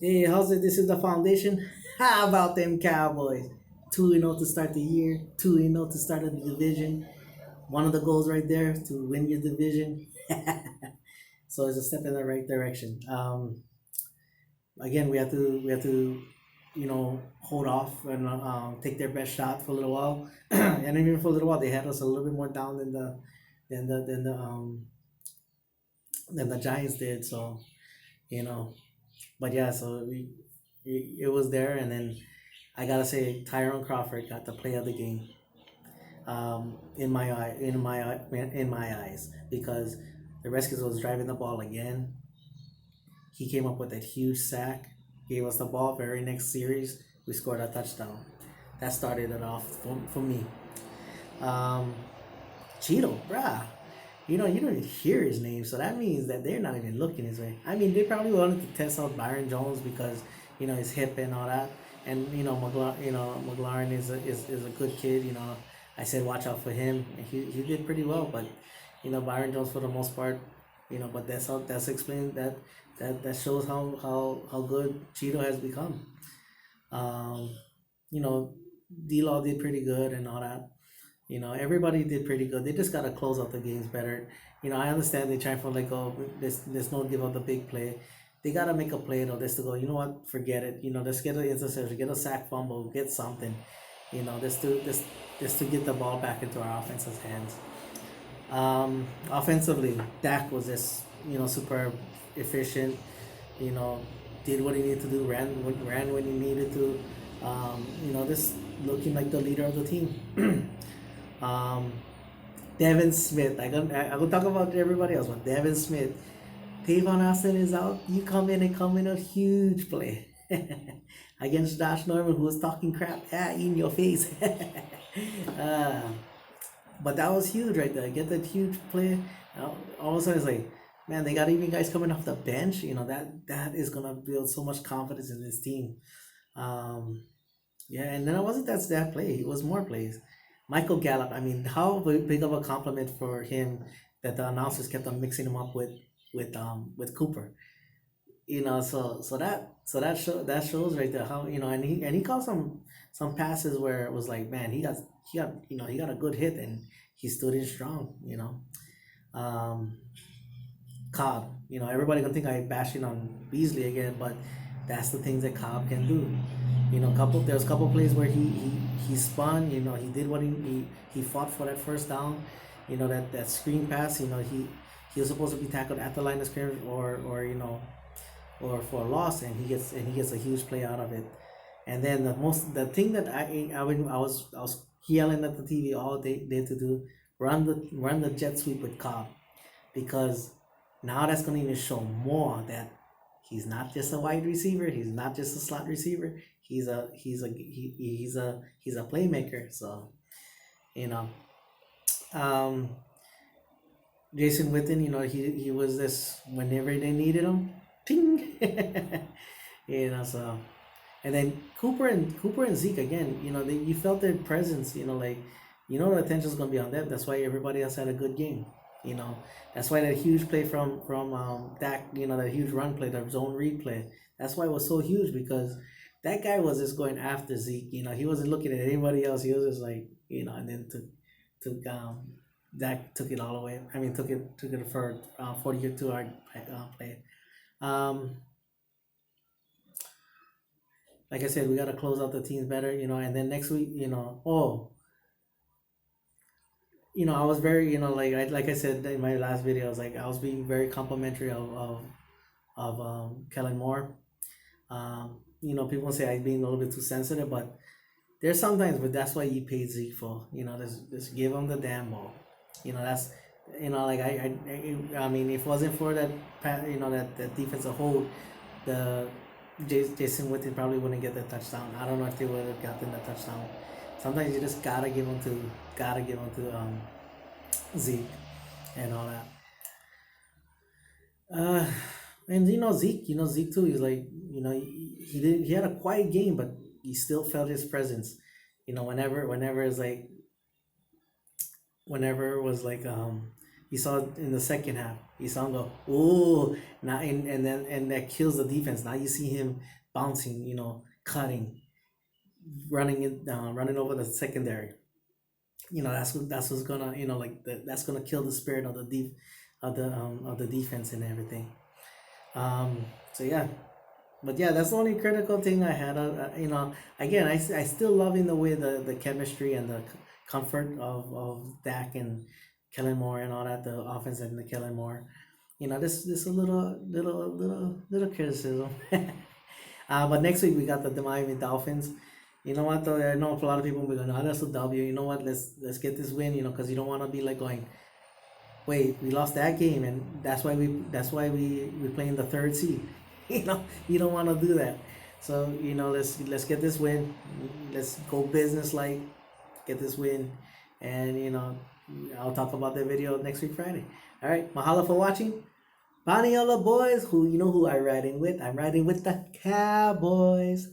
Hey, how's it? This is the foundation. How about them Cowboys? 2-0 to start the year, 2-0 to start the division. One of the goals right there to win your division. So it's a step in the right direction. Again, we have to hold off and take their best shot for a little while. And even for a little while, they had us a little bit more down than the Giants did. So you know, but yeah, so it was there, and then I gotta say Tyrone Crawford got the play of the game. In my eyes, because the Redskins was driving the ball again. He came up with that huge sack, gave us the ball. Very next series, we scored a touchdown. That started it off for me. Um, Cheeto, bruh. You don't even hear his name, so that means that they're not even looking his way. I mean, they probably wanted to test out Byron Jones because his hip and all that, and McLaurin is a good kid. I said watch out for him. He did pretty well, but Byron Jones for the most part, but that's explained that shows how good Cheeto has become. Um, you know, D-Law did pretty good and all that. Everybody did pretty good. They just gotta close out the games better. I understand they try for like, oh, there's no give up the big play. They gotta make a play though. Just to go, you know what? Forget it. Let's get an interception, get a sack fumble, get something. Just to get the ball back into our offense's hands. Offensively, Dak was just super efficient. You know, did what he needed to do, ran when he needed to. Just looking like the leader of the team. um, Devin Smith. I gonna talk about everybody else, but Devin Smith. Tavon Austin is out. You come in a huge play against Josh Norman, who was talking crap in your face. uh, but that was huge right there. Get that huge play. All of a sudden, it's like, man, they got even guys coming off the bench. That is gonna build so much confidence in this team. Um, yeah, and then it wasn't that play. It was more plays. Michael Gallup. I mean, how big of a compliment for him that the announcers kept on mixing him up with Cooper. So that shows right there how and he caught some passes where it was like, man, he got a good hit and he stood in strong. Um, Cobb. Everybody gonna think I bashing on Beasley again, but that's the things that Cobb can do. There's a couple plays where he spun. He did what he fought for that first down. That screen pass. He was supposed to be tackled at the line of scrimmage or for a loss, and he gets a huge play out of it. And then the thing that I was yelling at the TV all day to do, run the jet sweep with Cobb, because now that's going to even show more that he's not just a wide receiver. He's not just a slot receiver. He's a playmaker. So you know, um, Jason Witten, he was this whenever they needed him, ting. So and then Cooper and Zeke again. You felt their presence. The attention's gonna be on them. That's why everybody else had a good game. You know, that's why that huge play from Dak. That huge run play, that zone read play. That's why it was so huge, because that guy was just going after Zeke. He wasn't looking at anybody else. He was just like, and then took Dak took it all away. I mean, took it for 42-yard play. Um, like I said, we got to close out the teams better, and then next week, I was very, like I said in my last video, I was being very complimentary of Kellen Moore. People say I'm being a little bit too sensitive, but there's sometimes, but that's why you pay Zeke for. Just give him the damn ball. That's like I mean, if it wasn't for that, that defensive hold, the Jason Witten probably wouldn't get the touchdown. I don't know if they would have gotten the touchdown. Sometimes you just gotta give them to Zeke and all that. Uh, and Zeke too. He's like, he had a quiet game, but you still felt his presence. Whenever it's like, whenever it was like, you saw it in the second half. You saw him go, ooh, now and that kills the defense. Now you see him bouncing, cutting, running over the secondary. That's what's gonna, that's gonna kill the spirit of the of the defense and everything. So yeah, but yeah, that's the only critical thing I had. Again, I still loving the way the chemistry and the comfort of Dak and Kellen Moore and all that, the offense and the Kellen Moore. This a little criticism. But next week we got the Miami Dolphins. You know what though? I know a lot of people will be going, "Oh, that's a W." You know what? Let's get this win. Because you don't want to be like going, "Wait, we lost that game, and that's why we playing the third seed." You don't want to do that. So let's get this win. Let's go business like, get this win, and I'll talk about the video next week Friday. All right, mahalo for watching. Bonnie, all the boys who I riding with. I'm riding with the Cowboys.